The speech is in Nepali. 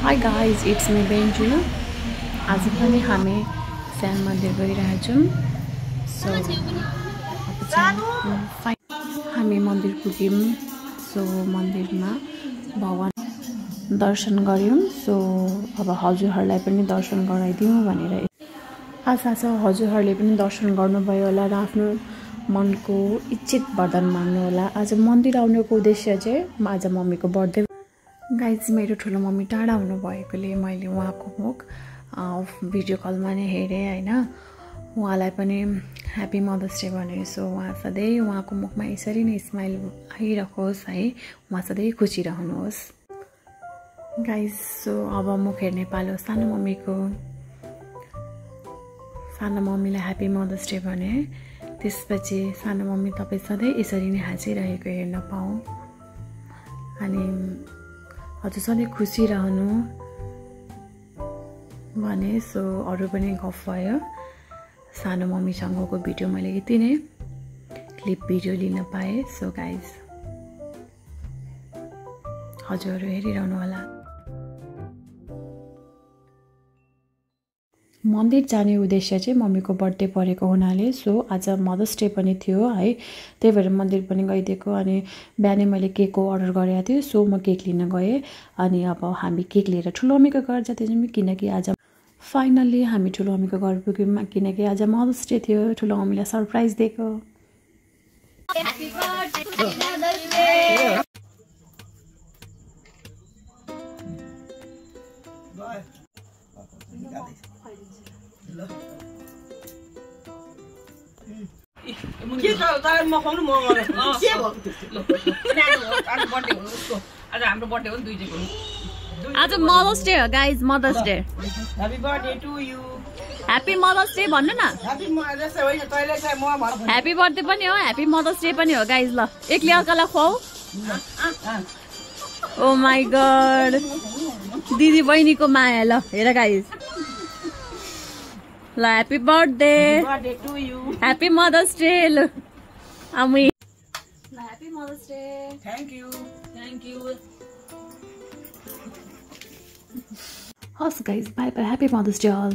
Hi guys, it's me Benju. आज पनि हामी श्याम मन्दिर गइरहेछौँ। सो हामी मन्दिर पुग्यौँ। सो मन्दिरमा भगवान दर्शन गर्यौँ। सो अब हजुरहरूलाई पनि दर्शन गराइदिउँ भनेर आशा छ हजुरहरूले पनि दर्शन गर्नुभयो होला र आफ्नो मनको इच्छित वरदान माग्नु होला। आज मन्दिर आउनुको उद्देश्य चाहिँ आज मम्मीको बर्थडे। गाइज मेरो ठुलो मम्मी टाढा हुनुभएकोले मैले उहाँको मुख भिडियो कलमा नै हेरेँ हैन। उहाँलाई पनि ह्यापी मदर्स डे भने। सो उहाँ सधैँ उहाँको मुखमा यसरी नै स्माइल आइरहोस् है, उहाँ सधैँ खुसी रहनुहोस्। गाइज सो अब मुख हेर्ने पालो सानो मम्मीको। सानो मम्मीलाई ह्यापी मदर्स डे भने। त्यसपछि सानो मम्मी तपाईँ सधैँ यसरी नै हाँसिरहेको हेर्न पाऊँ अनि हजुर सधैँ खुसी रहनु भने। सो अरू पनि गफ भयो। सानो मम्मीसँगको भिडियो मैले यति नै क्लिप भिडियो लिन पाएँ। सो गाइज हजुरहरू हेरिरहनु होला। मन्दिर जाने उद्देश्य चाहिँ मम्मीको बर्थडे परेको हुनाले सो आज मदर्स डे पनि थियो है, त्यही भएर मन्दिर पनि गइदिएको। अनि बिहानै मैले केकको अर्डर गरेको थिएँ। सो म केक लिन गएँ अनि अब हामी केक लिएर ठुलो मम्मीको घर जाँदैछौँ किनकि आज फाइनल्ली हामी ठुलो मम्मीको घर पुग्यौँ किनकि आज मदर्स डे थियो। ठुलो मम्मीलाई सरप्राइज दिएको। आज मदर्स डे हो guys, mother's day. Happy birthday to you. Happy mother's day भन्नु न। ह्यापी बर्थडे पनि हो, ह्यापी मदर्स डे पनि हो गाइज। ल एकले अर्कालाई खुवाऊ। ओ माई गॉड, दिदी बहिनीको माया। ल हेर गाइज, ल happy birthday to you, happy mother's day. ल आमी ल happy mother's day. Thank you, thank you. हस् guys, bye bye, happy mother's day all.